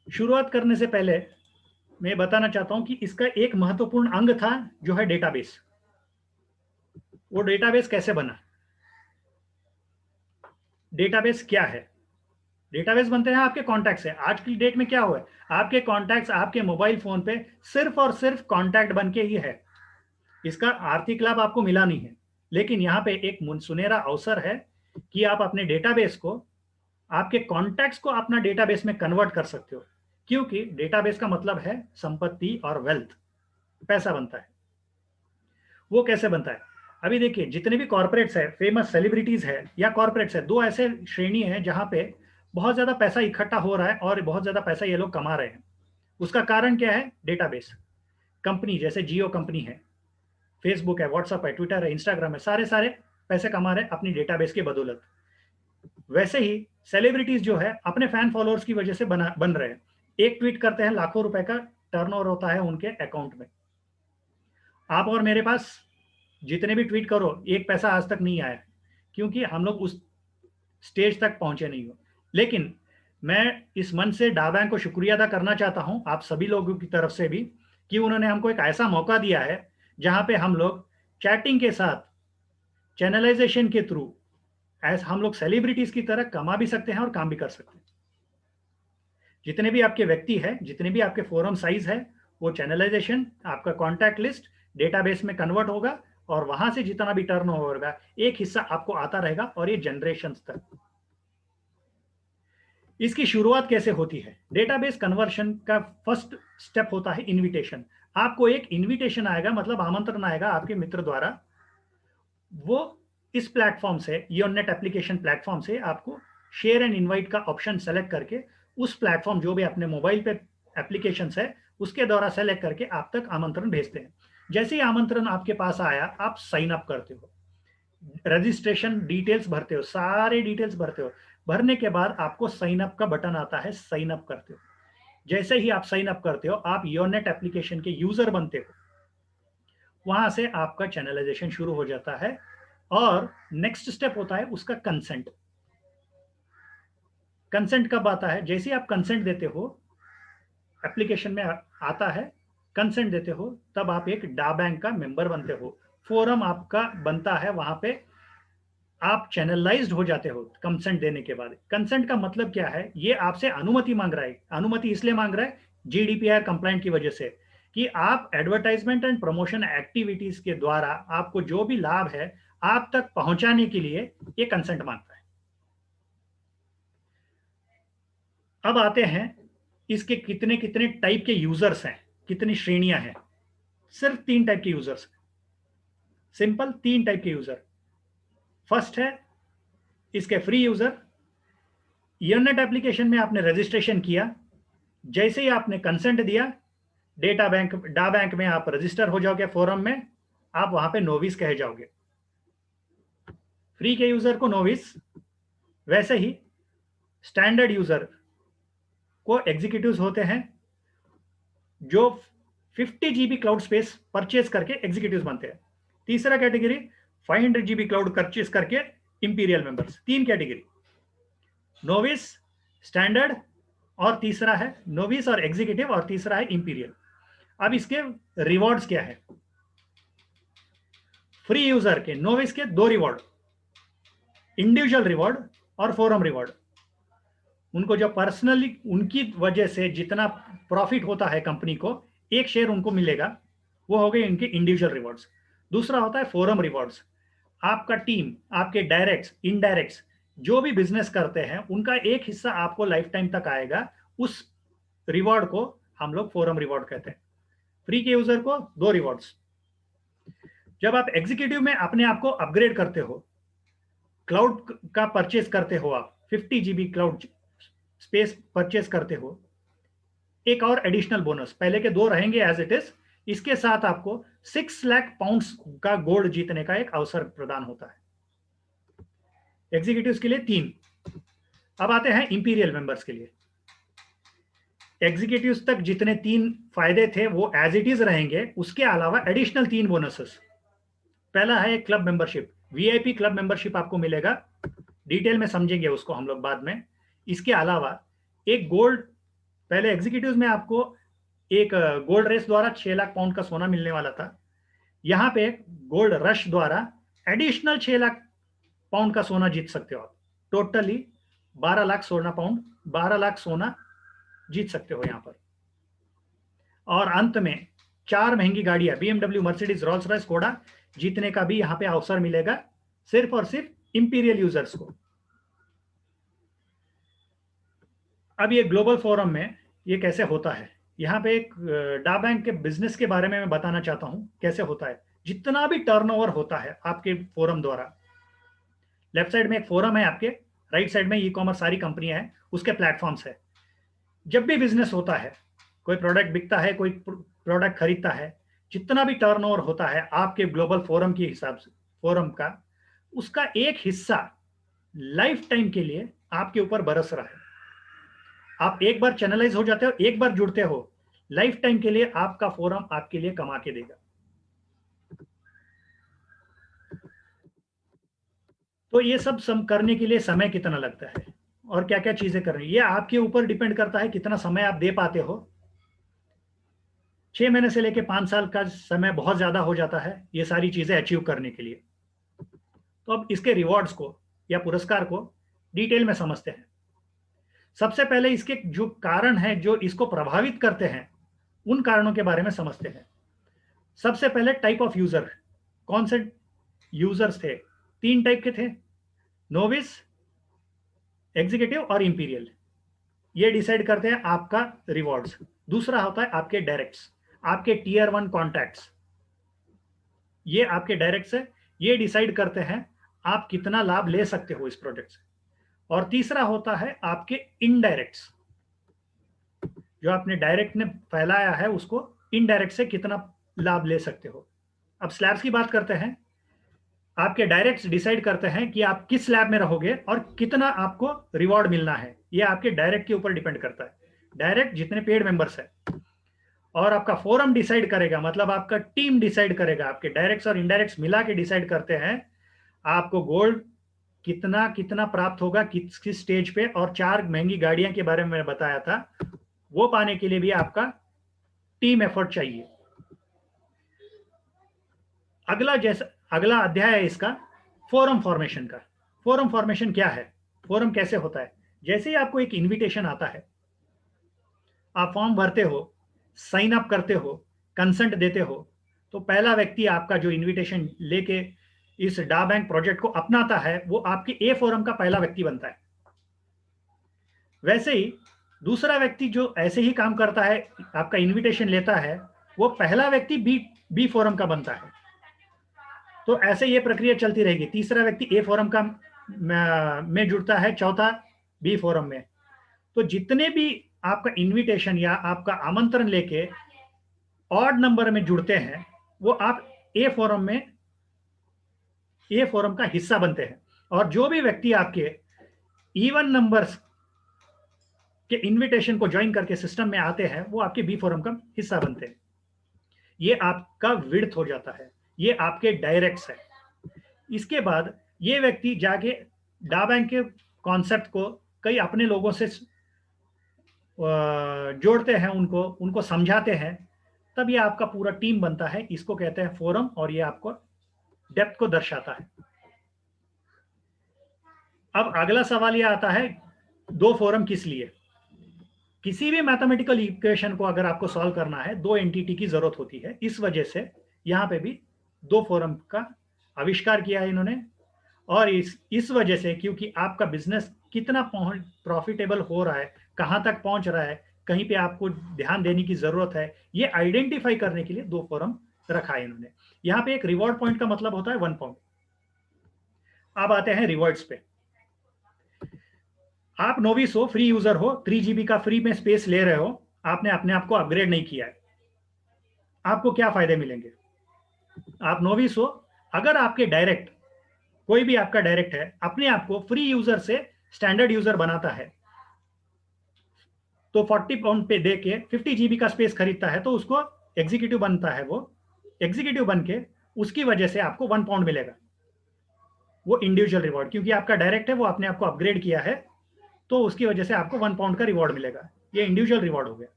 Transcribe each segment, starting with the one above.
शुरुआत करने से पहले मैं बताना चाहता हूं कि इसका एक महत्वपूर्ण अंग था जो है डेटाबेस। वो डेटाबेस कैसे बना, डेटाबेस क्या है। डेटाबेस बनते हैं आपके कॉन्टैक्ट से। आज की डेट में क्या हुआ है, आपके कॉन्टैक्ट्स आपके मोबाइल फोन पे सिर्फ और सिर्फ कॉन्टैक्ट बन के ही है। इसका आर्थिक लाभ आपको मिला नहीं है, लेकिन यहाँ पे एक सुनहरा अवसर है कि आप अपने डेटाबेस को, आपके कॉन्टैक्ट्स को अपना डेटाबेस में कन्वर्ट कर सकते हो। क्योंकि डेटाबेस का मतलब है संपत्ति और वेल्थ, पैसा बनता है। वो कैसे बनता है, अभी देखिए, जितने भी कॉर्पोरेट्स है, फेमस सेलिब्रिटीज है या कॉर्पोरेट्स है, दो ऐसे श्रेणी है जहां पे बहुत ज्यादा पैसा इकट्ठा हो रहा है और बहुत ज्यादा पैसा ये लोग कमा रहे हैं। उसका कारण क्या है, डेटाबेस। कंपनी जैसे जियो कंपनी है, फेसबुक है, व्हाट्सअप है, ट्विटर है, इंस्टाग्राम है, सारे सारे पैसे कमा रहे हैं अपनी डेटाबेस की बदौलत। वैसे ही सेलिब्रिटीज जो है अपने फैन फॉलोअर्स की वजह से बन रहे हैं। एक ट्वीट करते हैं, लाखों रुपए का टर्नओवर होता है उनके अकाउंट में। आप और मेरे पास जितने भी ट्वीट करो, एक पैसा आज तक नहीं आया, क्योंकि हम लोग उस स्टेज तक पहुंचे नहीं हो। लेकिन मैं इस मन से डा बैंक को शुक्रिया अदा करना चाहता हूं, आप सभी लोगों की तरफ से भी, कि उन्होंने हमको एक ऐसा मौका दिया है जहां पे हम लोग चैटिंग के साथ, चैनलाइजेशन के थ्रू, एज हम लोग सेलिब्रिटीज की तरह कमा भी सकते हैं और काम भी कर सकते हैं। जितने भी आपके व्यक्ति है, जितने भी आपके फोरम साइज है, वो चैनलाइजेशन, आपका कॉन्टैक्ट लिस्ट डेटाबेस में कन्वर्ट होगा, और वहां से जितना भी टर्न होगा एक हिस्सा आपको आता रहेगा, और ये जनरेशन तक। इसकी शुरुआत कैसे होती है, डेटाबेस कन्वर्शन का फर्स्ट स्टेप होता है इनविटेशन। आपको एक इनविटेशन आएगा, मतलब आमंत्रण आएगा आपके मित्र द्वारा। वो इस प्लेटफॉर्म से, योनेट एप्लीकेशन प्लेटफॉर्म से, आपको शेयर एंड इनवाइट का ऑप्शन सेलेक्ट करके उस प्लेटफॉर्म, जो भी अपने मोबाइल पे एप्लीकेशन है, उसके द्वारा सेलेक्ट करके आप तक आमंत्रण भेजते हैं। जैसे ही आमंत्रण आपके पास आया, आप साइन अप करते हो, रजिस्ट्रेशन डिटेल्स भरते हो, सारे डिटेल्स भरते हो। भरने के बाद आपको साइन अप का बटन आता है, साइन अप करते हो। जैसे ही आप साइन अप करते हो, आप योनेट एप्लीकेशन के यूजर बनते हो। वहां से आपका चैनलाइजेशन शुरू हो जाता है, और नेक्स्ट स्टेप होता है उसका कंसेंट। कंसेंट कब आता है, जैसे ही आप कंसेंट देते हो, एप्लीकेशन में आता है, कंसेंट देते हो, तब आप एक डा बैंक का मेंबर बनते हो। फोरम आपका बनता है, वहां पे आप चैनलाइज्ड हो जाते हो कंसेंट देने के बाद। कंसेंट का मतलब क्या है, ये आपसे अनुमति मांग रहा है। अनुमति इसलिए मांग रहा है, जीडीपीआर कंप्लाइंट की वजह से, कि आप एडवर्टाइजमेंट एंड प्रमोशन एक्टिविटीज के द्वारा आपको जो भी लाभ है आप तक पहुंचाने के लिए ये कंसेंट मांगता है। अब आते हैं इसके कितने कितने टाइप के यूजर्स हैं, कितनी श्रेणियां हैं। सिर्फ तीन टाइप के यूजर्स, सिंपल तीन टाइप के यूजर। फर्स्ट है इसके फ्री यूजर। यूनेट एप्लीकेशन में आपने रजिस्ट्रेशन किया, जैसे ही आपने कंसेंट दिया, डेटा बैंक डा बैंक में आप रजिस्टर हो जाओगे, फोरम में आप वहां पे नोविस कहे जाओगे। फ्री के यूजर को नोविस, वैसे ही स्टैंडर्ड यूजर को एग्जीक्यूटिव्स होते हैं, जो 50 GB क्लाउड स्पेस परचेज करके एग्जीक्यूटिव्स बनते हैं। तीसरा कैटेगरी 500 GB क्लाउड परचेज करके इंपीरियल मेंबर्स। तीन कैटेगरी, नोविस, स्टैंडर्ड, और तीसरा है नोविस और एग्जीक्यूटिव, और तीसरा है इंपीरियल। अब इसके रिवॉर्ड्स क्या है, फ्री यूजर के, नोविस के दो रिवॉर्ड, इंडिविजुअल रिवॉर्ड और फोरम रिवॉर्ड। उनको जो पर्सनली उनकी वजह से जितना प्रॉफिट होता है कंपनी को, एक शेयर उनको मिलेगा, वो हो गए इनके इंडिविजुअल रिवॉर्ड्स। दूसरा होता है फोरम रिवॉर्ड्स। आपका टीम, आपके डायरेक्ट्स, इनडायरेक्ट्स जो भी बिजनेस करते हैं, उनका एक हिस्सा आपको लाइफ टाइम तक आएगा। उस रिवॉर्ड को हम लोग फोरम रिवॉर्ड कहते हैं। फ्री के यूजर को दो रिवॉर्ड्स। जब आप एग्जीक्यूटिव में अपने आप को अपग्रेड करते हो, क्लाउड का परचेज करते हो, आप 50 GB क्लाउड स्पेस परचेज करते हो, एक और एडिशनल बोनस, पहले के दो रहेंगे एज इट इज, इसके साथ आपको 6 लाख पाउंड्स का गोल्ड जीतने का एक अवसर प्रदान होता है। एग्जीक्यूटिव्स के लिए तीन। अब आते हैं इंपीरियल मेंबर्स के लिए। एग्जीक्यूटिव्स तक जितने तीन फायदे थे वो एज इट इज रहेंगे, उसके अलावा एडिशनल तीन बोनसेस। पहला है club membership, VIP club membership आपको मिलेगा, डिटेल में समझेंगे उसको हम लोग बाद में। इसके अलावा एक गोल्ड पहले एग्जीक्यूटिव में आपको एक गोल्ड रेस द्वारा 6 लाख पाउंड का सोना मिलने वाला था। यहाँ पे गोल्ड रश द्वारा एडिशनल 6 लाख पाउंड का सोना जीत सकते हो आप। टोटली 12 लाख सोना पाउंड, 12 लाख सोना जीत सकते हो यहाँ पर। और अंत में 4 महंगी गाड़ियां BMW, Mercedes, Rolls Royce, Skoda जीतने का भी यहाँ पे अवसर मिलेगा, सिर्फ और सिर्फ इंपीरियल यूजर्स को। अब ये ग्लोबल फोरम में ये कैसे होता है, यहाँ पे एक डा बैंक के बिजनेस के बारे में मैं बताना चाहता हूँ कैसे होता है। जितना भी टर्नओवर होता है आपके फोरम द्वारा, लेफ्ट साइड में एक फोरम है आपके, राइट साइड में ई कॉमर्स सारी कंपनियां हैं, उसके प्लेटफॉर्म्स है। जब भी बिजनेस होता है, कोई प्रोडक्ट बिकता है, कोई प्रोडक्ट खरीदता है, जितना भी टर्नओवर होता है आपके ग्लोबल फोरम के हिसाब से, फोरम का, उसका एक हिस्सा लाइफ टाइम के लिए आपके ऊपर बरस रहा है। आप एक बार चैनलाइज हो जाते हो, एक बार जुड़ते हो, लाइफ टाइम के लिए आपका फोरम आपके लिए कमा के देगा। तो ये सब करने के लिए समय कितना लगता है और क्या क्या चीजें करनी, ये आपके ऊपर डिपेंड करता है कितना समय आप दे पाते हो। 6 महीने से लेकर 5 साल का समय बहुत ज्यादा हो जाता है ये सारी चीजें अचीव करने के लिए। तो अब इसके रिवॉर्ड्स को या पुरस्कार को डिटेल में समझते हैं। सबसे पहले इसके जो कारण है जो इसको प्रभावित करते हैं, उन कारणों के बारे में समझते हैं। सबसे पहले टाइप ऑफ यूजर, कौन से यूजर्स थे? 3 टाइप के थे, नोविस, एग्जीक्यूटिव और इंपीरियल। ये डिसाइड करते हैं आपका रिवॉर्ड्स। दूसरा होता है आपके डायरेक्ट्स, आपके टीयर 1 कॉन्टैक्ट्स। ये आपके डायरेक्ट्स है, ये डिसाइड करते हैं आप कितना लाभ ले सकते हो इस प्रोजेक्ट से। और तीसरा होता है आपके इनडायरेक्ट्स, जो आपने डायरेक्ट ने फैलाया है उसको इनडायरेक्ट से कितना लाभ ले सकते हो। अब स्लैब्स की बात करते हैं। आपके डायरेक्ट्स डिसाइड करते हैं कि आप किस स्लैब में रहोगे और कितना आपको रिवॉर्ड मिलना है। ये आपके डायरेक्ट के ऊपर डिपेंड करता है, डायरेक्ट जितने पेड मेंबर्स है। और आपका फोरम डिसाइड करेगा, मतलब आपका टीम डिसाइड करेगा, आपके डायरेक्ट्स और इनडायरेक्ट्स मिला के डिसाइड करते हैं आपको गोल्ड कितना कितना प्राप्त होगा, किस किस स्टेज पे। और 4 महंगी गाड़ियां के बारे में मैंने बताया था, वो पाने के लिए भी आपका टीम एफर्ट चाहिए। अगला अध्याय है इसका फोरम फॉर्मेशन का। फोरम फॉर्मेशन क्या है, फोरम कैसे होता है? जैसे ही आपको एक इनविटेशन आता है, आप फॉर्म भरते हो, साइन अप करते हो, कंसेंट देते हो, तो पहला व्यक्ति आपका जो इनविटेशन लेके इस डा बैंक प्रोजेक्ट को अपनाता है, वो आपके ए फोरम का पहला व्यक्ति बनता है। वैसे ही दूसरा व्यक्ति जो ऐसे ही काम करता है, आपका इनविटेशन लेता है, वो पहला व्यक्ति बी फोरम का बनता है। तो ऐसे ये प्रक्रिया चलती रहेगी। तीसरा व्यक्ति ए फोरम का में जुड़ता है, चौथा बी फोरम में। तो जितने भी आपका इनविटेशन या आपका आमंत्रण लेके ऑड नंबर में जुड़ते हैं, वो आप ए फोरम का हिस्सा बनते हैं। और जो भी व्यक्ति आपके इवन नंबर्स के इनविटेशन को ज्वाइन करके सिस्टम में आते हैं, वो आपके बी फोरम का हिस्सा बनते हैं। ये आपका विड्थ हो जाता है, ये आपके डायरेक्ट्स है। इसके बाद ये व्यक्ति जाके डा बैंक के कॉन्सेप्ट को कई अपने लोगों से जोड़ते हैं, उनको समझाते हैं, तब ये आपका पूरा टीम बनता है। इसको कहते हैं फोरम, और ये आपको डेप्थ को दर्शाता है। अब अगला सवाल ये आता है, 2 फोरम किस लिए? किसी भी मैथमेटिकल इक्वेशन को अगर आपको सॉल्व करना है, 2 एंटिटी की जरूरत होती है। इस वजह से यहाँ पे भी 2 फोरम का आविष्कार किया है इन्होंने। और इस वजह से, क्योंकि आपका बिजनेस कितना प्रॉफिटेबल हो रहा है, कहाँ तक पहुंच रहा है, कहीं पे आपको ध्यान देने की जरूरत है, ये आइडेंटिफाई करने के लिए 2 फोरम रखा है इन्होंने। यहाँ पे एक रिवॉर्ड पॉइंट का मतलब होता है 1 पॉइंट। अब आते हैं रिवॉर्ड्स पे। आप नोविस हो, फ्री यूजर हो, 3 GB का फ्री में स्पेस ले रहे हो, आपने अपने आप को अपग्रेड नहीं किया है, आपको क्या फायदे मिलेंगे? आप नोविस हो, अगर आपके डायरेक्ट, कोई भी आपका डायरेक्ट है, अपने आप को फ्री यूजर से स्टैंडर्ड यूजर बनाता है, तो 40 पाउंड पे दे के 50 GB का स्पेस खरीदता है, तो उसको एग्जीक्यूटिव बनता है। वो एग्जीक्यूटिव बन के उसकी वजह से आपको 1 पाउंड मिलेगा, वो इंडिविजुअल रिवॉर्ड। क्योंकि आपका डायरेक्ट है, वो अपने आप को अपग्रेड किया है, तो उसकी वजह से आपको 1 पाउंड का रिवॉर्ड मिलेगा। ये इंडिविजुअल रिवॉर्ड हो गया।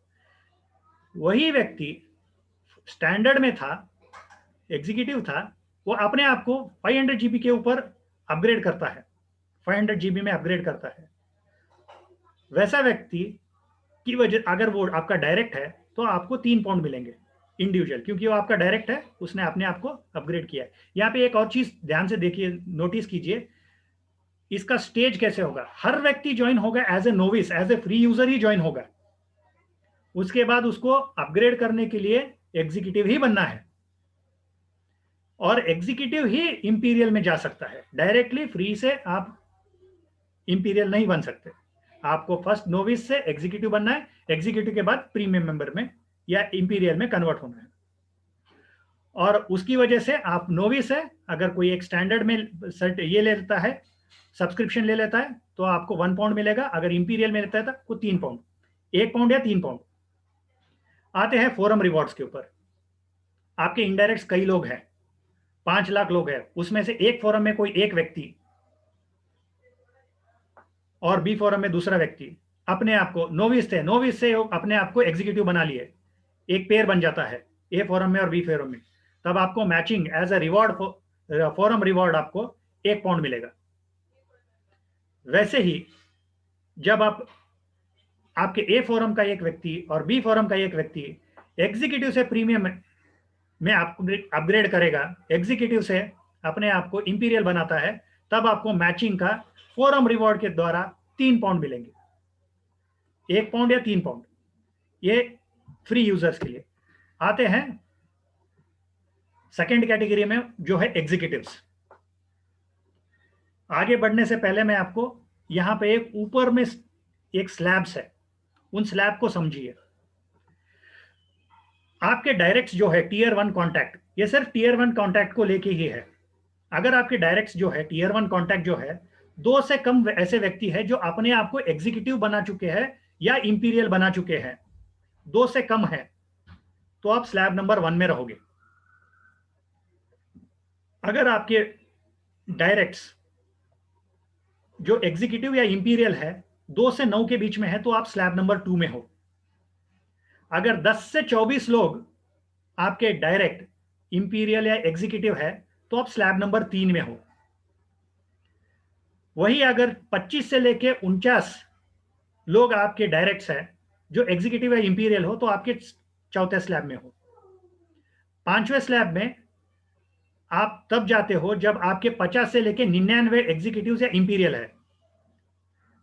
वही व्यक्ति स्टैंडर्ड में था, एग्जीक्यूटिव था, वो अपने आप को 500 जीबी के ऊपर अपग्रेड करता है, 500 जीबी में अपग्रेड करता है। वैसा व्यक्ति की वजह अगर वो आपका डायरेक्ट है तो आपको 3 पाउंड मिलेंगे इंडिविजुअल, क्योंकि वो आपका डायरेक्ट है, उसने अपने आप को अपग्रेड किया है। यहाँ पे एक और चीज ध्यान से देखिए, नोटिस कीजिए, इसका स्टेज कैसे होगा। हर व्यक्ति ज्वाइन होगा as a novice, as a free user ही ज्वाइन होगा। उसके बाद उसको अपग्रेड करने के लिए एग्जीक्यूटिव ही बनना है, और एग्जीक्यूटिव ही इंपीरियल में जा सकता है। डायरेक्टली फ्री से आप इंपीरियल नहीं बन सकते, आपको फर्स्ट नोविस से एग्जीक्यूटिव बनना है, एग्जीक्यूटिव के बाद प्रीमियम मेंबर में या इंपीरियल में कन्वर्ट होना है। और उसकी वजह से आप नोविस है, अगर कोई एक स्टैंडर्ड में ये ले लेता है, सब्सक्रिप्शन ले लेता है, तो आपको 1 पाउंड मिलेगा। अगर इंपीरियल में लेता है तो 3 पाउंड, 1 पाउंड या 3 पाउंड। आते हैं फोरम रिवॉर्ड्स के ऊपर। आपके इनडायरेक्ट्स कई लोग हैं, 5 लाख लोग हैं, उसमें से एक फोरम में कोई एक व्यक्ति और बी फोरम में दूसरा व्यक्ति अपने आप को नोविस थे, नोविस से अपने आप को एग्जीक्यूटिव बना लिए, एक पेयर बन जाता है ए फोरम में और बी फोरम में, तब आपको matching as a reward, forum reward आपको 1 पाउंड मिलेगा। वैसे ही जब आपके ए फोरम का एक व्यक्ति और बी फोरम का एक व्यक्ति एग्जीक्यूटिव से प्रीमियम में अपग्रेड करेगा, एग्जीक्यूटिव से अपने आप को इंपीरियल बनाता है, तब आपको मैचिंग का फोरम रिवॉर्ड के द्वारा 3 पाउंड मिलेंगे, 1 पाउंड या 3 पाउंड, ये फ्री यूजर्स के लिए। आते हैं सेकेंड कैटेगरी में, जो है एग्जीक्यूटिव्स। आगे बढ़ने से पहले मैं आपको यहां पे एक ऊपर में एक स्लैब्स है, उन स्लैब को समझिए। आपके डायरेक्ट्स जो है टीयर 1 कॉन्टैक्ट, ये सिर्फ टीयर 1 कॉन्टैक्ट को लेके ही है। अगर आपके डायरेक्ट्स जो है टीयर 1 कॉन्टैक्ट जो है, 2 से कम ऐसे व्यक्ति है जो अपने आप को एग्जीक्यूटिव बना चुके हैं या इंपीरियल बना चुके हैं, 2 से कम है, तो आप स्लैब नंबर 1 में रहोगे। अगर आपके डायरेक्ट्स जो एग्जीक्यूटिव या इंपीरियल है 2 से 9 के बीच में है, तो आप स्लैब नंबर 2 में हो। अगर 10 से 24 लोग आपके डायरेक्ट, इंपीरियल या एग्जीक्यूटिव है, तो आप स्लैब नंबर 3 में हो। वही अगर 25 से लेके 49 लोग आपके डायरेक्ट्स है जो एग्जीक्यूटिव या इंपीरियल हो, तो आपके चौथे स्लैब में हो। 5वें स्लैब में आप तब जाते हो जब आपके 50 से लेके 99 एग्जीक्यूटिव या इंपीरियल है,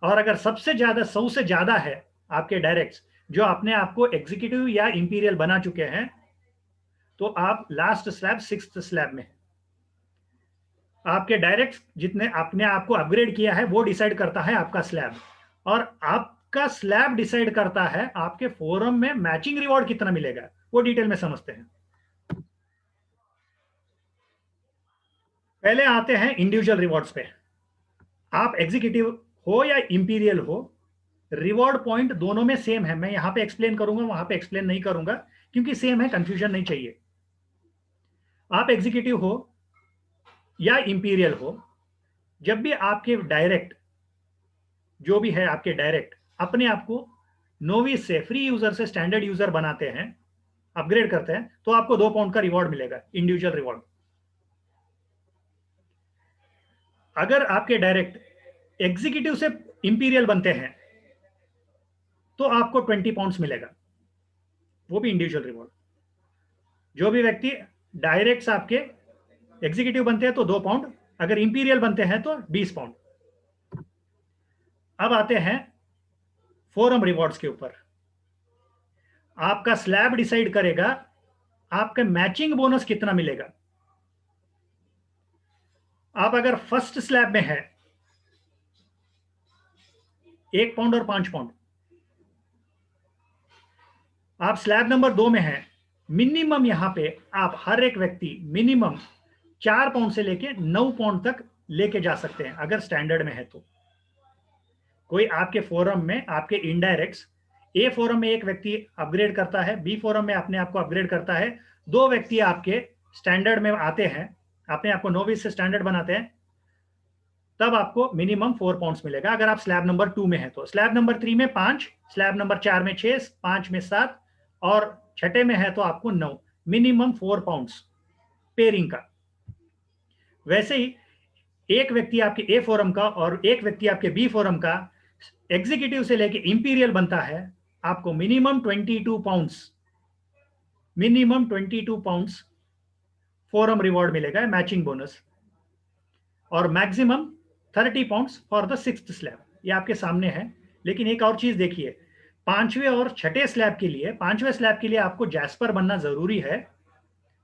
और अगर सबसे ज्यादा 100 से ज्यादा है आपके डायरेक्ट्स जो अपने आप को एग्जीक्यूटिव या इंपीरियल बना चुके हैं, तो आप लास्ट स्लैब 6th स्लैब में। आपके डायरेक्ट्स जितने अपने आप को अपग्रेड किया है वो डिसाइड करता है आपका स्लैब, और आपका स्लैब डिसाइड करता है आपके फोरम में मैचिंग रिवॉर्ड कितना मिलेगा। वो डिटेल में समझते हैं। पहले आते हैं इंडिविजुअल रिवॉर्ड्स पे। आप एग्जीक्यूटिव हो या इंपीरियल हो, रिवॉर्ड पॉइंट दोनों में सेम है। मैं यहां पे एक्सप्लेन करूंगा, वहां पे एक्सप्लेन नहीं करूंगा, क्योंकि सेम है, कंफ्यूजन नहीं चाहिए। आप एग्जीक्यूटिव हो या इंपीरियल हो, जब भी आपके डायरेक्ट जो भी है आपके डायरेक्ट अपने आप को नोविस से, फ्री यूजर से स्टैंडर्ड यूजर बनाते हैं, अपग्रेड करते हैं, तो आपको 2 पाउंड का रिवॉर्ड मिलेगा, इंडिविजुअल रिवॉर्ड। अगर आपके डायरेक्ट एग्जीक्यूटिव से इंपीरियल बनते हैं तो आपको 20 पाउंड्स मिलेगा, वो भी इंडिविजुअल रिवॉर्ड। जो भी व्यक्ति डायरेक्ट्स आपके एग्जीक्यूटिव बनते हैं तो 2 पाउंड, अगर इंपीरियल बनते हैं तो 20 पाउंड। अब आते हैं फोरम रिवॉर्ड्स के ऊपर। आपका स्लैब डिसाइड करेगा आपका मैचिंग बोनस कितना मिलेगा। आप अगर फर्स्ट स्लैब में है 1 पाउंड और 5 पाउंड, आप स्लैब नंबर 2 में है, मिनिमम यहां पे आप हर एक व्यक्ति मिनिमम 4 पाउंड से लेके 9 पाउंड तक लेके जा सकते हैं अगर स्टैंडर्ड में है तो। कोई आपके फोरम में आपके इनडायरेक्ट्स, ए फोरम में एक व्यक्ति अपग्रेड करता है, बी फोरम में अपने आप को अपग्रेड करता है, 2 व्यक्ति आपके स्टैंडर्ड में आते हैं, अपने आप को नोविस से स्टैंडर्ड बनाते हैं, तब आपको मिनिमम 4 पाउंड्स मिलेगा अगर आप स्लैब नंबर 2 में है तो। स्लैब नंबर 3 में 5, स्लैब नंबर 4 में 6, 5 में 7 और छठे में है तो आपको 9, मिनिमम 4 पाउंड्स पेयरिंग का। वैसे ही एक व्यक्ति आपके ए फोरम का और एक व्यक्ति आपके बी फोरम का एग्जीक्यूटिव से लेके इंपीरियल बनता है, आपको minimum 22 pounds, minimum 22 pounds forum reward मिलेगा, मैचिंग बोनस, और maximum 30 pounds for the 6th slab. ये आपके सामने है। लेकिन एक और चीज देखिए, पांचवें और छठे स्लैब के लिए, पांचवें स्लैब के लिए आपको जैस्पर बनना जरूरी है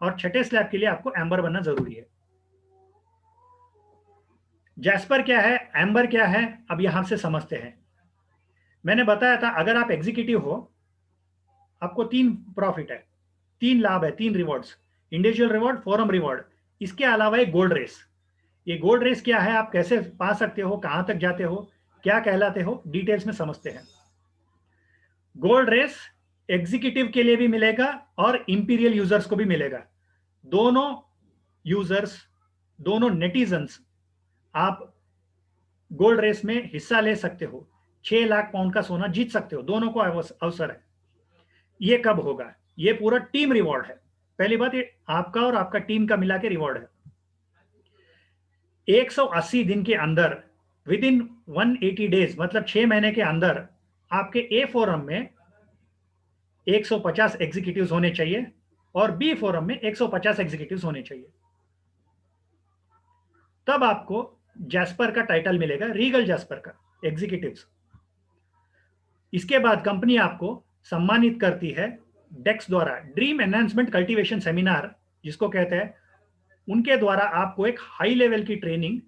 और छठे स्लैब के लिए आपको एम्बर बनना जरूरी है। जैस्पर क्या है, एम्बर क्या है, अब यहां से समझते हैं। मैंने बताया था अगर आप एग्जीक्यूटिव हो, आपको 3 प्रॉफिट है, 3 लाभ है, 3 rewards, individual reward, forum reward, इसके अलावा एक गोल्ड रेस। ये गोल्ड रेस क्या है, आप कैसे पा सकते हो, कहां तक जाते हो, क्या कहलाते हो, डिटेल्स में समझते हैं। गोल्ड रेस एग्जीक्यूटिव के लिए भी मिलेगा और इंपीरियल यूजर्स को भी मिलेगा। दोनों यूजर्स, दोनों नेटिजन्स आप गोल्ड रेस में हिस्सा ले सकते हो, 6 लाख पाउंड का सोना जीत सकते हो, दोनों को अवसर है। ये कब होगा, ये पूरा टीम रिवॉर्ड है। पहली बात, ये आपका और आपका टीम का मिला के रिवॉर्ड है। 180 दिन के अंदर, विद इन 180 डेज, मतलब 6 महीने के अंदर आपके ए फोरम में 150 एग्जीक्यूटिव्स होने चाहिए और बी फोरम में 150 एग्जीक्यूटिव्स होने चाहिए। तब आपको जैस्पर का टाइटल मिलेगा, रीगल जैस्पर का एग्जीक्यूटिव्स। इसके बाद कंपनी आपको सम्मानित करती है डेक्स द्वारा, ड्रीम एनहांसमेंट कल्टीवेशन सेमिनार जिसको कहते हैं, उनके द्वारा आपको एक हाई लेवल की ट्रेनिंग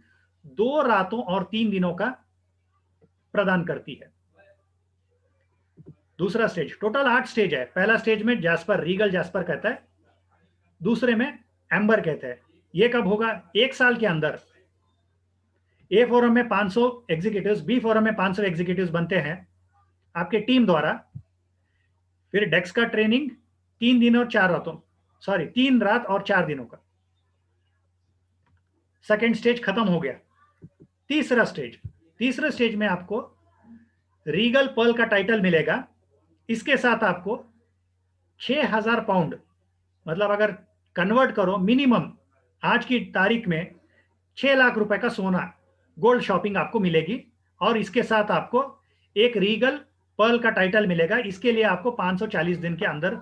2 रातों और 3 दिनों का प्रदान करती है। दूसरा स्टेज, टोटल 8 स्टेज है। पहला स्टेज में जैस्पर, रीगल जैस्पर कहता है, दूसरे में एम्बर कहते हैं। ये कब होगा, 1 साल के अंदर। ए फोरम में 500 एग्जीक्यूटिव्स, बी फोरम में 500 एग्जीक्यूटिव्स बनते हैं आपके टीम द्वारा। फिर डेक्स का ट्रेनिंग 3 दिन और 4 रातों, 3 रात और 4 दिनों का। सेकेंड स्टेज खत्म हो गया। तीसरा स्टेज, तीसरे स्टेज में आपको रीगल पर्ल का टाइटल मिलेगा। इसके साथ आपको 6000 पाउंड, मतलब अगर कन्वर्ट करो, मिनिमम आज की तारीख में 6 लाख रुपए का सोना, गोल्ड शॉपिंग आपको मिलेगी। और इसके साथ आपको एक रीगल पर्ल का टाइटल मिलेगा। इसके लिए आपको 540 दिन के अंदर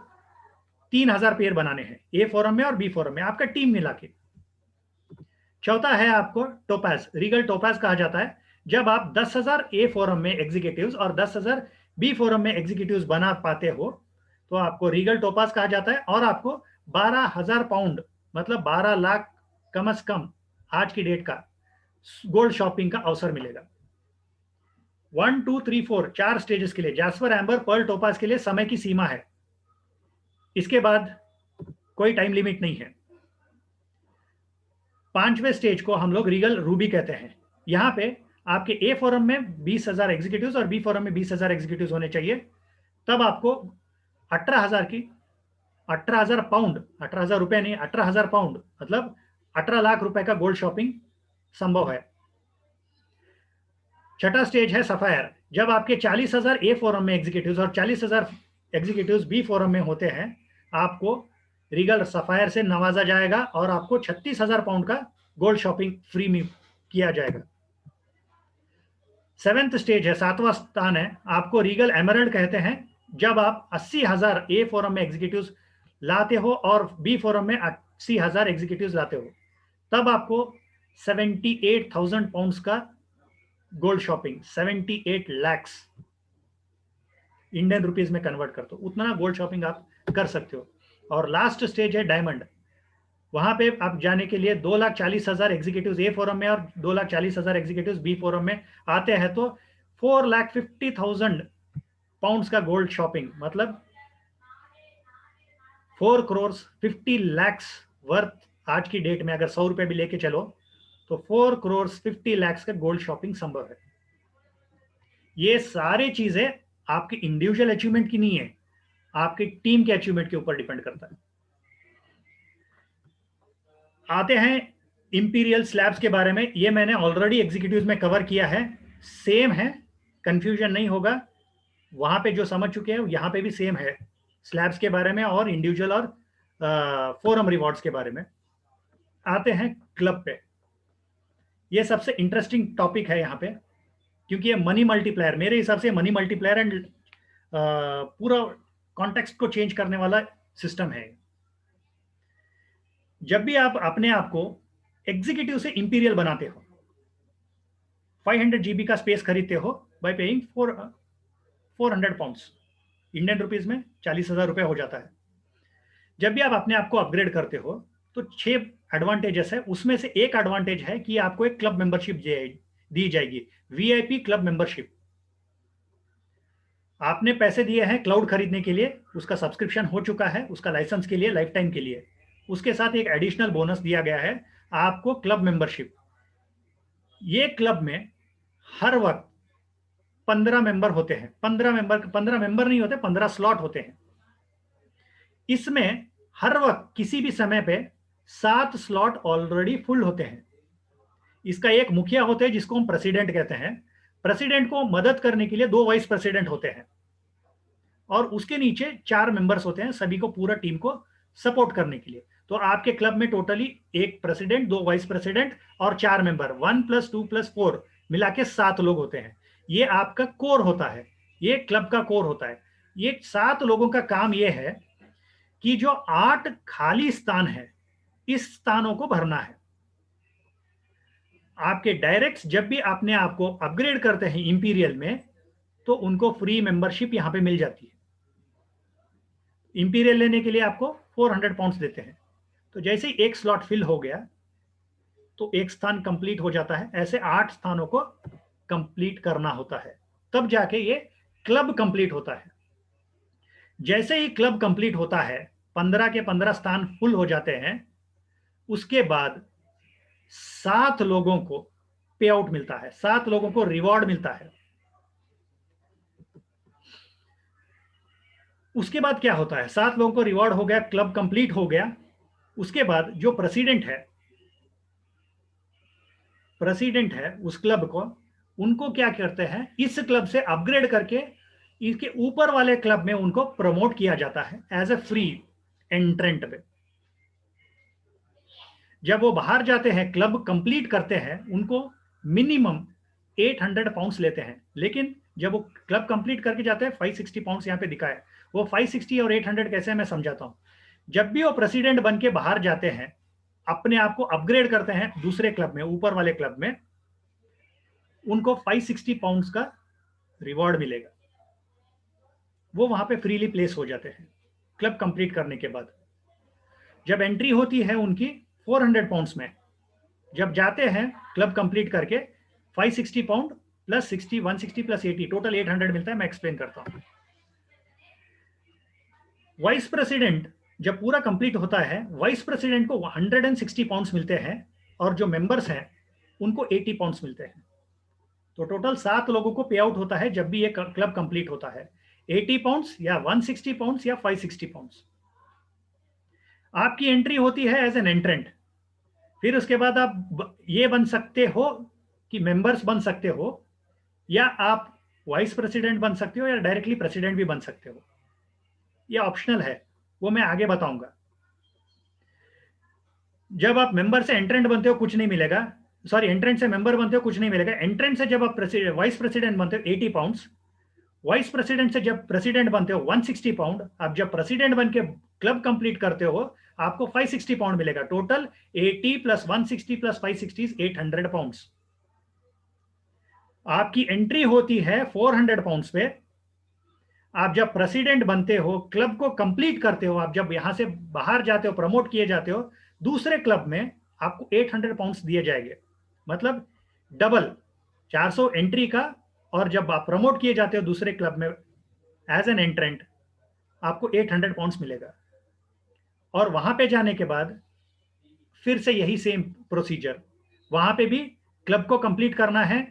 3000 पेयर बनाने हैं, ए फोरम में और बी फोरम में, आपका टीम मिला के। चौथा है आपको टोपाज, रीगल टोपाज कहा जाता है। जब आप 10,000 ए फोरम में एग्जीक्यूटिव्स और 10,000 बी फोरम में एग्जीक्यूटिव्स बना पाते हो तो आपको रीगल टोपाज कहा जाता है और आपको 12,000 पाउंड, मतलब 12 लाख कम से कम आज की डेट का गोल्ड शॉपिंग का अवसर मिलेगा। 1 2 3 4 4 स्टेजेस के लिए, जैस्पर, एम्बर, पर्ल, टोपाज के लिए समय की सीमा है। इसके बाद कोई टाइम लिमिट नहीं है। 5वें स्टेज को हम लोग रीगल रूबी कहते हैं। यहां पे आपके ए फोरम में 20,000 एग्जीक्यूटिव्स और बी फोरम में 20,000 एग्जीक्यूटिव्स होने चाहिए। तब आपको 18,000 की 18,000 पाउंड, 18,000 रुपए नहीं, 18,000 पाउंड, मतलब 18 लाख रुपए का गोल्ड शॉपिंग संभव है। छठा स्टेज है सफायर। जब आपके 40,000 ए फोरम में एग्जीक्यूटिव्स और 40,000 एग्जीक्यूटिव्स बी फोरम में होते हैं, आपको रीगल सफायर से नवाजा जाएगा और आपको 36,000 पाउंड का गोल्ड शॉपिंग फ्री में किया जाएगा। 7th स्टेज है, 7वां स्थान है, आपको रीगल एमरल्ड कहते हैं। जब आप 80,000 ए फोरम में एग्जीक्यूटिव्स लाते हो और बी फोरम में 80,000 एग्जीक्यूटिव्स लाते हो, तब आपको 78,000 पाउंड्स का gold shopping, 78 lakhs Indian rupees में कन्वर्ट कर दो, उतना गोल्ड शॉपिंग आप कर सकते हो। और लास्ट स्टेज है डायमंड। वहां पे आप जाने के लिए 2,40,000 एग्जीक्यूटिव्स ए फोरम में और 2,40,000 एग्जीक्यूटिव्स बी फोरम में आते हैं तो 4,50,000 पाउंड्स का गोल्ड शॉपिंग, मतलब 4 करोड़ 50 lakhs वर्थ, आज की डेट में अगर 100 रुपए भी लेके चलो तो 4 करोड़ 50 lakhs का गोल्ड शॉपिंग संभव है। ये सारी चीजें आपकी इंडिविजुअल अचीवमेंट की नहीं है, आपकी टीम के अचीवमेंट के ऊपर डिपेंड करता है। आते हैं इंपीरियल स्लैब्स के बारे में ये मैंने ऑलरेडी एग्जीक्यूटिव में कवर किया है, सेम है, कंफ्यूजन नहीं होगा। वहां पे जो समझ चुके हैं यहाँ पे भी सेम है, स्लैब्स के बारे में और इंडिविजुअल और फोरम रिवॉर्ड्स के बारे में। आते हैं क्लब पे। ये सबसे इंटरेस्टिंग टॉपिक है यहाँ पे, क्योंकि ये मनी मल्टीप्लायर, मेरे हिसाब से मनी मल्टीप्लायर एंड पूरा कॉन्टेक्स्ट को चेंज करने वाला सिस्टम है। जब भी आप अपने आप को एग्जीक्यूटिव से इंपीरियल बनाते हो, 500 GB का स्पेस खरीदते हो bye paying 400 pounds, Indian rupees में 40,000 रुपये हो जाता है। जब भी आप अपने आप को अपग्रेड करते हो तो 6 एडवांटेजेस है, उसमें से एक एडवांटेज है कि आपको एक क्लब मेंबरशिप दी जाएगी, वीआईपी क्लब मेंबरशिप। आपने पैसे दिए हैं क्लाउड खरीदने के लिए, उसका सब्सक्रिप्शन हो चुका है, उसका लाइसेंस के लिए, लाइफ टाइम के लिए। उसके साथ एक एडिशनल बोनस दिया गया है आपको, क्लब मेंबरशिप। ये क्लब में हर वक्त 15 मेंबर होते हैं, 15 मेंबर नहीं होते, 15 स्लॉट होते हैं। इसमें हर वक्त किसी भी समय पे 7 स्लॉट ऑलरेडी फुल होते हैं। इसका एक मुखिया होते हैं जिसको हम प्रेसिडेंट कहते हैं। प्रेसिडेंट को मदद करने के लिए 2 वाइस प्रेसिडेंट होते हैं, और उसके नीचे 4 मेंबर्स होते हैं, सभी को, पूरा टीम को सपोर्ट करने के लिए। तो आपके क्लब में टोटली एक प्रेसिडेंट, 2 वाइस प्रेसिडेंट और 4 मेंबर, 1 + 2 + 4 मिला के 7 लोग होते हैं। ये आपका कोर होता है, ये क्लब का कोर होता है। ये 7 लोगों का काम ये है कि जो 8 खाली स्थान है, इस स्थानों को भरना है। आपके डायरेक्ट्स जब भी अपने आप को अपग्रेड करते हैं इंपीरियल में, तो उनको फ्री मेंबरशिप यहां पे मिल जाती है। इंपीरियल लेने के लिए आपको 400 पाउंड्स देते हैं। तो जैसे ही एक स्लॉट फिल हो गया तो एक स्थान कंप्लीट हो जाता है। ऐसे 8 स्थानों को कंप्लीट करना होता है, तब जाके ये क्लब कंप्लीट होता है। जैसे ही क्लब कंप्लीट होता है, 15 के 15 स्थान फुल हो जाते हैं, उसके बाद 7 लोगों को पे आउट मिलता है, 7 लोगों को रिवॉर्ड मिलता है। उसके बाद क्या होता है, 7 लोगों को रिवॉर्ड हो गया, क्लब कंप्लीट हो गया। उसके बाद जो प्रेसिडेंट है उस क्लब को, उनको क्या करते हैं, इस क्लब से अपग्रेड करके इसके ऊपर वाले क्लब में उनको प्रमोट किया जाता है एज ए फ्री एंट्रेंट पे। जब वो बाहर जाते हैं, क्लब कंप्लीट करते हैं, उनको मिनिमम 800 पाउंड्स लेते हैं। लेकिन जब वो क्लब कंप्लीट करके जाते हैं, 560 पाउंड्स यहाँ पे दिखा है। वो 560 और 800 कैसे, मैं समझाता हूँ। जब भी वो प्रेसिडेंट बन के बाहर जाते हैं, अपने आप को अपग्रेड करते हैं दूसरे क्लब में, ऊपर वाले क्लब में, उनको 560 पाउंड्स का रिवॉर्ड मिलेगा। वो वहां पे फ्रीली प्लेस हो जाते हैं क्लब कंप्लीट करने के बाद। जब एंट्री होती है उनकी 400 पाउंड्स में, जब जाते हैं क्लब कंप्लीट करके, 560 पाउंड प्लस 60, 160 प्लस 80, टोटल 800 मिलता है। मैं एक्सप्लेन करता हूं। वाइस प्रेसिडेंट जब पूरा कंप्लीट होता है, वाइस प्रेसिडेंट को 160 पाउंड्स मिलते हैं, और जो मेंबर्स हैं उनको 80 पाउंड्स मिलते हैं। तो टोटल 7 लोगों को पे आउट होता है जब भी ये क्लब कंप्लीट होता है, 80 पाउंड्स या 160 पाउंड्स या 560 पाउंड्स। आपकी एंट्री होती है एज एन एंट्रेंट। फिर उसके बाद आप ये बन सकते हो कि मेंबर्स बन सकते हो, या आप वाइस प्रेसिडेंट बन सकते हो, या डायरेक्टली प्रेसिडेंट भी बन सकते हो। ये ऑप्शनल है, वो मैं आगे बताऊंगा। जब आप मेंबर से एंट्रेंट बनते हो कुछ नहीं मिलेगा, सॉरी, एंट्रेंट से मेंबर बनते हो कुछ नहीं मिलेगा। एंट्रेंट से जब आप वाइस प्रेसिडेंट बनते हो 80 पाउंड्स, वाइस प्रेसिडेंट से जब प्रेसिडेंट बनते हो 160 पाउंड। आप जब प्रेसिडेंट बन के क्लब कंप्लीट करते हो, आपको 560 पाउंड मिलेगा। Total 80 + 160 + 560 800 pounds. आपकी एंट्री होती है 400 पाउंड्स पे। आप जब प्रेसिडेंट बनते हो, क्लब को कंप्लीट करते हो, आप जब यहां से बाहर जाते हो, प्रमोट किए जाते हो दूसरे क्लब में, आपको 800 पाउंड्स दिए जाएंगे। मतलब डबल, 400 एंट्री का, और जब आप प्रमोट किए जाते हो दूसरे क्लब में एज एन एंट्रेंट, आपको 800 पाउंड्स मिलेगा। और वहां पे जाने के बाद फिर से यही सेम प्रोसीजर, वहां पे भी क्लब को कंप्लीट करना है,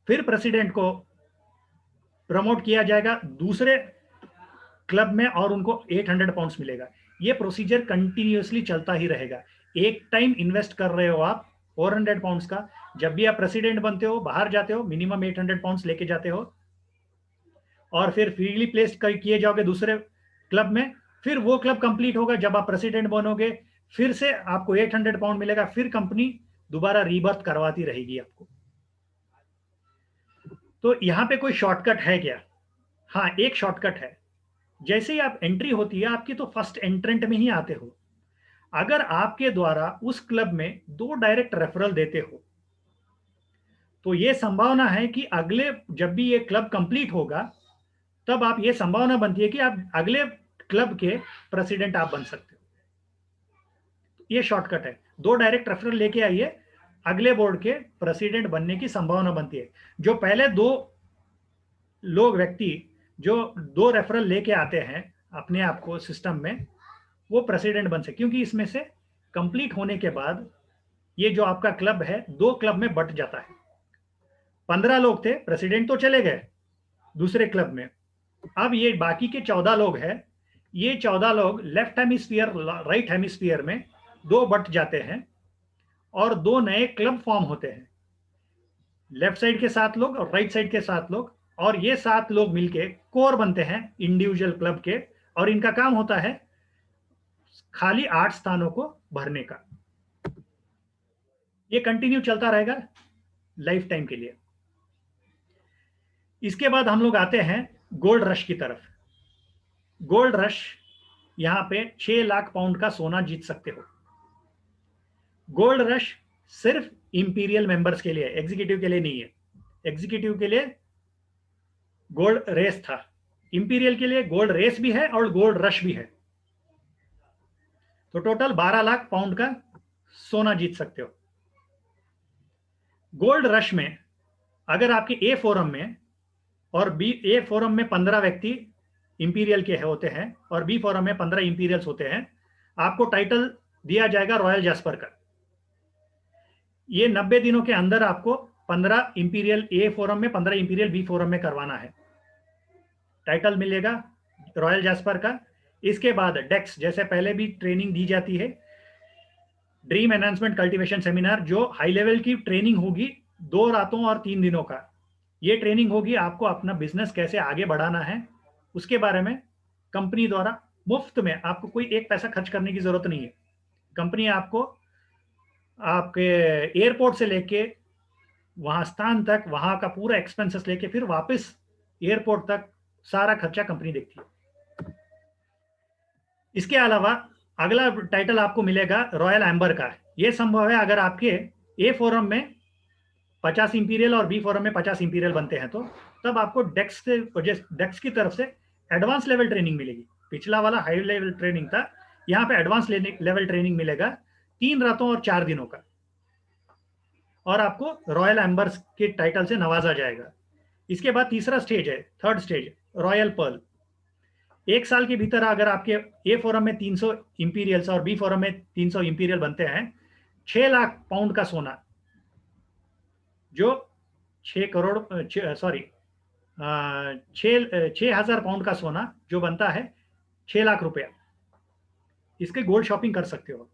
फिर प्रेसिडेंट को प्रमोट किया जाएगा दूसरे क्लब में और उनको 800 पाउंड्स मिलेगा। ये प्रोसीजर कंटिन्यूअसली चलता ही रहेगा। एक टाइम इन्वेस्ट कर रहे हो आप 400 पाउंड्स का। जब भी आप प्रेसिडेंट बनते हो, बाहर जाते हो, मिनिमम 800 पाउंड्स लेके जाते हो, और फिर फ्रीली प्लेस किए जाओगे दूसरे क्लब में। फिर वो क्लब कंप्लीट होगा, जब आप प्रेसिडेंट बनोगे फिर से आपको 800 पाउंड मिलेगा, फिर कंपनी दोबारा रीबर्थ करवाती रहेगी आपको। तो यहाँ पे कोई शॉर्टकट है क्या? हाँ, एक शॉर्टकट है। जैसे ही आप एंट्री होती है आपकी, तो फर्स्ट एंट्रेंट में ही आते हो। अगर आपके द्वारा उस क्लब में 2 डायरेक्ट रेफरल देते हो, तो ये संभावना है कि अगले जब भी ये क्लब कंप्लीट होगा, तब आप ये संभावना बनती है कि आप अगले क्लब के प्रेसिडेंट आप बन सकते हो। ये शॉर्टकट है, 2 डायरेक्ट रेफरल लेके आइए, अगले बोर्ड के प्रेसिडेंट बनने की संभावना बनती है। जो पहले 2 लोग व्यक्ति जो 2 रेफरल लेके आते हैं अपने आप को सिस्टम में, वो प्रेसिडेंट बन सकते, क्योंकि इसमें से कंप्लीट होने के बाद ये जो आपका क्लब है 2 क्लब में बट जाता है। 15 लोग थे, प्रेसिडेंट तो चले गए दूसरे क्लब में, अब ये बाकी के 14 लोग हैं। ये 14 लोग लेफ्ट हेमिस्फीयर राइट हेमिस्फीयर में 2 बट जाते हैं और 2 नए क्लब फॉर्म होते हैं, लेफ्ट साइड के 7 लोग और राइट साइड के 7 लोग। और ये 7 लोग मिलके कोर बनते हैं इंडिविजुअल क्लब के, और इनका काम होता है खाली 8 स्थानों को भरने का। ये कंटिन्यू चलता रहेगा लाइफ टाइम के लिए। इसके बाद हम लोग आते हैं गोल्ड रश की तरफ। गोल्ड रश, यहां पे 6 लाख पाउंड का सोना जीत सकते हो। गोल्ड रश सिर्फ इंपीरियल मेंबर्स के लिए, एग्जीक्यूटिव के लिए नहीं है। एग्जीक्यूटिव के लिए गोल्ड रेस था, इंपीरियल के लिए गोल्ड रेस भी है और गोल्ड रश भी है। तो टोटल 12 लाख पाउंड का सोना जीत सकते हो। गोल्ड रश में अगर आपके ए फोरम में और बी ए फोरम में 15 व्यक्ति इंपीरियल के होते हैं और बी फोरम में 15 इंपीरियल्स होते हैं, आपको टाइटल दिया जाएगा रॉयल जैस्पर का। ये 90 दिनों के अंदर आपको 15 इंपीरियल ए फोरम में, 15 इंपीरियल बी फोरम में करवाना है, टाइटल मिलेगा रॉयल जैस्पर का। इसके बाद डेक्स, जैसे पहले भी ट्रेनिंग दी जाती है, ड्रीम एनहांसमेंट कल्टीवेशन सेमिनार, जो हाई लेवल की ट्रेनिंग होगी 2 रातों और 3 दिनों का। ये ट्रेनिंग होगी आपको अपना बिजनेस कैसे आगे बढ़ाना है उसके बारे में, कंपनी द्वारा मुफ्त में, आपको कोई एक पैसा खर्च करने की जरूरत नहीं है। कंपनी आपको आपके एयरपोर्ट से लेके वहां स्थान तक, वहां का पूरा एक्सपेंसेस लेके फिर वापस एयरपोर्ट तक सारा खर्चा कंपनी देखती है। इसके अलावा अगला टाइटल आपको मिलेगा रॉयल एम्बर का। यह संभव है अगर आपके ए फोरम में 50 इंपीरियल और बी फोरम में 50 इंपीरियल बनते हैं, तो तब आपको डेक्स की तरफ से एडवांस लेवल ट्रेनिंग मिलेगी। पिछला वाला हाई लेवल ट्रेनिंग था, यहाँ पे एडवांस लेवल ट्रेनिंग मिलेगा 3 रातों और 4 दिनों का, और आपको रॉयल एम्बर्स के टाइटल से नवाजा जाएगा। इसके बाद तीसरा स्टेज है, थर्ड स्टेज, रॉयल पर्ल। 1 साल के भीतर अगर आपके ए फोरम में 300 इंपीरियल्स और बी फोरम में 300 इंपीरियल बनते हैं, 6 लाख पाउंड का सोना, जो 6 करोड़ सॉरी 6,000 पाउंड का सोना जो बनता है 6 लाख रुपया, इसके गोल्ड शॉपिंग कर सकते हो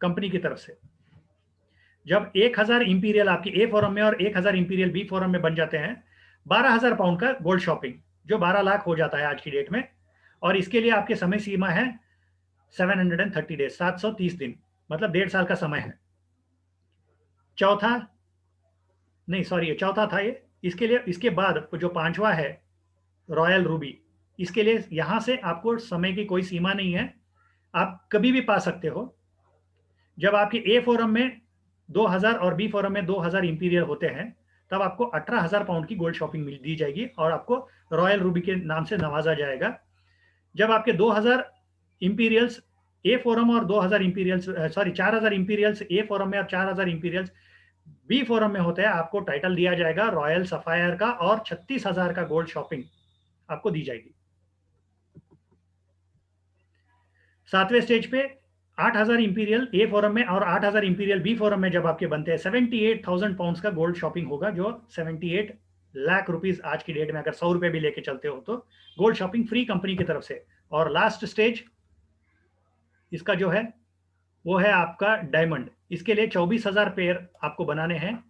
कंपनी की तरफ से। जब 1,000 इंपीरियल आपकी ए फोरम में और 1,000 इंपीरियल बी फोरम में बन जाते हैं, 12,000 पाउंड का गोल्ड शॉपिंग, जो 12 लाख हो जाता है आज की डेट में। और इसके लिए आपके समय सीमा है 730 डेज, 730 दिन, मतलब 1.5 साल का समय है। चौथा था ये। इसके लिए, इसके बाद जो 5वां है रॉयल रूबी, इसके लिए यहां से आपको समय की कोई सीमा नहीं है, आप कभी भी पा सकते हो। जब आपके ए फोरम में 2,000 और बी फोरम में 2,000 इंपीरियल होते हैं, तब आपको 18,000 पाउंड की गोल्ड शॉपिंग दी जाएगी और आपको रॉयल रूबी के नाम से नवाजा जाएगा। जब आपके 2,000 इंपीरियल्स ए फोरम और 2,000 इंपीरियल्स 4,000 इंपीरियल्स ए फोरम में और 4,000 इंपीरियल्स बी फोरम में होते हैं, आपको टाइटल दिया जाएगा रॉयल सफायर का और 36,000 का गोल्ड शॉपिंग आपको दी जाएगी। 7वें स्टेज पे 8,000 इंपीरियल ए फोरम में और 8,000 इंपीरियल बी फोरम में जब आपके बनते हैं, 78,000 पाउंड्स का गोल्ड शॉपिंग होगा, जो 78 लाख रुपीज आज की डेट में अगर 100 रुपए भी लेके चलते हो तो गोल्ड शॉपिंग फ्री कंपनी की तरफ से। और लास्ट स्टेज इसका जो है वो है आपका डायमंड। इसके लिए 24,000 पेयर आपको बनाने हैं।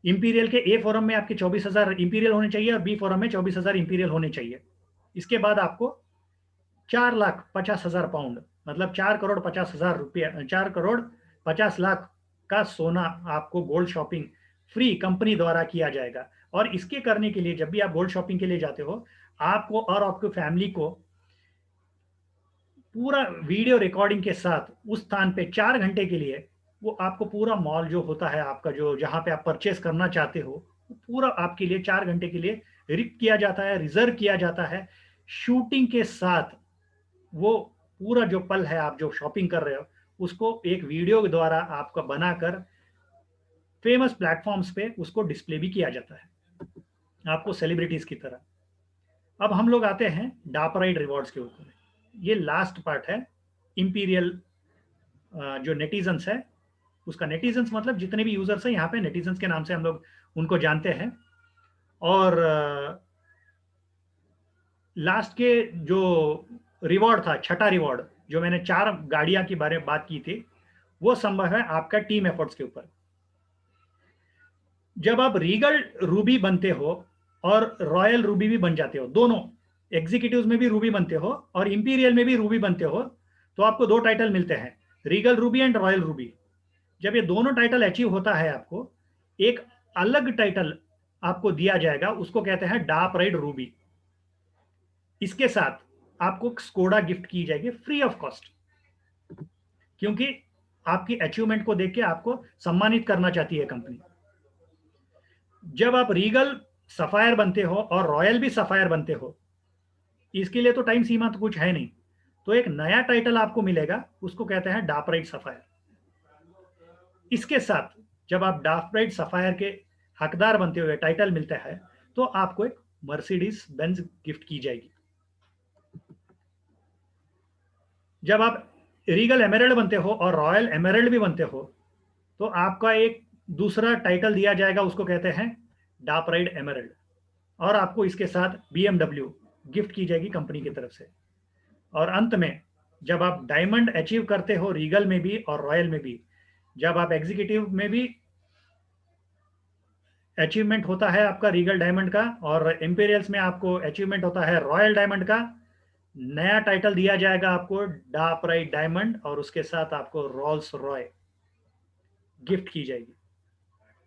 इंपीरियल के ए फोरम में आपके 24,000 इंपीरियल होने चाहिए और बी फोरम में 24,000 इंपीरियल होने चाहिए। इसके बाद आपको 4,50,000 पाउंड, मतलब 4,50,000 रुपया, 4,50,00,000 का सोना आपको गोल्ड शॉपिंग फ्री कंपनी द्वारा किया जाएगा। और इसके करने के लिए जब भी आप गोल्ड शॉपिंग के लिए जाते हो, आपको और आपकी फैमिली को पूरा वीडियो रिकॉर्डिंग के साथ उस स्थान पे 4 घंटे के लिए, वो आपको पूरा मॉल जो होता है आपका, जो जहां पे आप परचेस करना चाहते हो, वो पूरा आपके लिए 4 घंटे के लिए रिक किया जाता है, रिजर्व किया जाता है शूटिंग के साथ। वो पूरा जो पल है, आप जो शॉपिंग कर रहे हो, उसको एक वीडियो द्वारा आपका बनाकर फेमस प्लेटफॉर्म्स पे उसको डिस्प्ले भी किया जाता है आपको सेलिब्रिटीज की तरह। अब हम लोग आते हैं डापराइड रिवॉर्ड्स के ऊपर। ये लास्ट पार्ट है। इंपीरियल जो नेटिजन्स है, उसका नेटिजन्स मतलब जितने भी यूजर्स हैं यहाँ पे नेटिजन्स के नाम से हम लोग उनको जानते हैं। और लास्ट के जो रिवॉर्ड था, छठा रिवॉर्ड, जो मैंने 4 गाड़ियां के बारे में बात की थी, वो संभव है आपका टीम एफर्ट्स के ऊपर। जब आप रीगल रूबी बनते हो और रॉयल रूबी भी बन जाते हो, दोनों एग्जीक्यूटिव्स में भी रूबी बनते हो और इंपीरियल में भी रूबी बनते हो, तो आपको 2 टाइटल मिलते हैं, Regal Ruby and royal Ruby. जब ये दोनों टाइटल अचीव होता है, आपको एक अलग टाइटल आपको दिया जाएगा, उसको कहते हैं डार्क राइड रूबी। इसके साथ आपको स्कोडा गिफ्ट की जाएगी फ्री ऑफ कॉस्ट, क्योंकि आपकी अचीवमेंट को देख के आपको सम्मानित करना चाहती है कंपनी। जब आप रीगल सफायर बनते हो और रॉयल भी सफायर बनते हो, इसके लिए तो टाइम सीमा तो कुछ है नहीं, तो एक नया टाइटल आपको मिलेगा, उसको कहते हैं डार्क सफायर। इसके साथ जब आप डार्क सफायर के हकदार बनते हुए टाइटल मिलता है, तो आपको एक मर्सिडीज बेंज गिफ्ट की जाएगी। जब आप रीगल एमेरल्ड बनते हो और रॉयल एमेरल्ड भी बनते हो, तो आपका एक दूसरा टाइटल दिया जाएगा, उसको कहते हैं डार्क राइड एमेरल्ड। और आपको इसके साथ BMW गिफ्ट की जाएगी कंपनी की तरफ से। और अंत में जब आप डायमंड अचीव करते हो रीगल में भी और रॉयल में भी, जब आप एग्जीक्यूटिव में भी अचीवमेंट होता है आपका रीगल डायमंड का, और इंपीरियल्स में आपको अचीवमेंट होता है रॉयल डायमंड का, नया टाइटल दिया जाएगा आपको डार्क राइड डायमंड, और उसके साथ आपको रोल्स रॉय गिफ्ट की जाएगी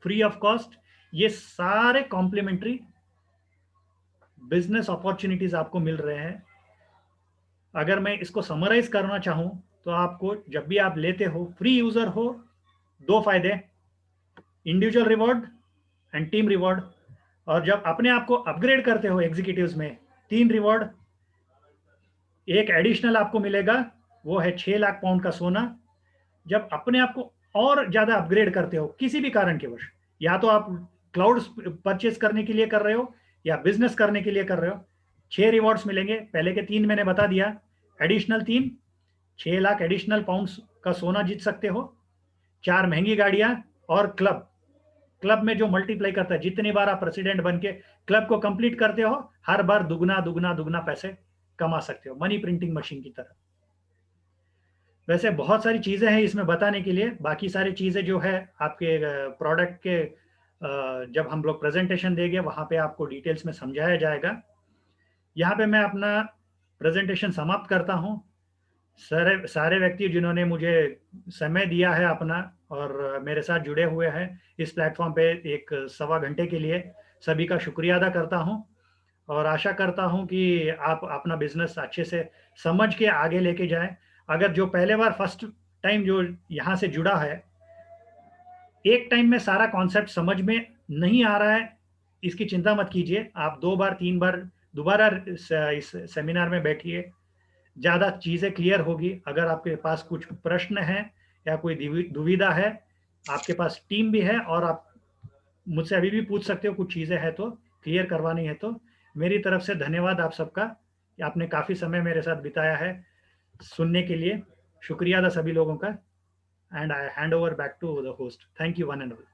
फ्री ऑफ कॉस्ट। ये सारे कॉम्प्लीमेंट्री बिजनेस अपॉर्चुनिटीज आपको मिल रहे हैं। अगर मैं इसको समराइज करना चाहूं, तो आपको जब भी आप लेते हो, फ्री यूजर हो, 2 फायदे, individual reward and team reward. और जब अपने आप को अपग्रेड करते हो एग्जीक्यूटिव्स में, 3 रिवॉर्ड। एक एडिशनल आपको मिलेगा, वो है 6 लाख पाउंड का सोना। जब अपने आप को और ज्यादा अपग्रेड करते हो किसी भी कारण के वश, या तो आप क्लाउड परचेज करने के लिए कर रहे हो या बिजनेस करने के लिए कर रहे हो, 6 रिवॉर्ड्स मिलेंगे। पहले के 3 मैंने बता दिया, एडिशनल 3, 6 लाख एडिशनल पाउंड का सोना जीत सकते हो, 4 महंगी गाड़ियां, और क्लब। क्लब में जो मल्टीप्लाई करता है, जितनी बार आप प्रेसिडेंट बन के क्लब को कंप्लीट करते हो, हर बार दुगना दुगना दुगना पैसे कमा सकते हो, मनी प्रिंटिंग मशीन की तरह। वैसे बहुत सारी चीजें हैं इसमें बताने के लिए। बाकी सारी चीजें जो है आपके प्रोडक्ट के जब हम लोग प्रेजेंटेशन देंगे, वहां पे आपको डिटेल्स में समझाया जाएगा। यहाँ पे मैं अपना प्रेजेंटेशन समाप्त करता हूँ। सारे सारे व्यक्ति जिन्होंने मुझे समय दिया है अपना, और मेरे साथ जुड़े हुए हैं इस प्लेटफॉर्म पे एक 1.25 घंटे के लिए, सभी का शुक्रिया अदा करता हूँ। और आशा करता हूँ कि आप अपना बिजनेस अच्छे से समझ के आगे लेके जाएं। अगर जो पहले बार फर्स्ट टाइम जो यहाँ से जुड़ा है, एक टाइम में सारा कॉन्सेप्ट समझ में नहीं आ रहा है, इसकी चिंता मत कीजिए। आप 2 बार 3 बार दोबारा इस सेमिनार में बैठिए, ज़्यादा चीज़ें क्लियर होगी। अगर आपके पास कुछ प्रश्न है या कोई दुविधा है, आपके पास टीम भी है, और आप मुझसे अभी भी पूछ सकते हो, कुछ चीज़ें हैं तो क्लियर करवानी है तो। मेरी तरफ से धन्यवाद आप सबका, आपने काफ़ी समय मेरे साथ बिताया है सुनने के लिए। शुक्रिया था सभी लोगों का। And I hand over back to the host. Thank you one and all.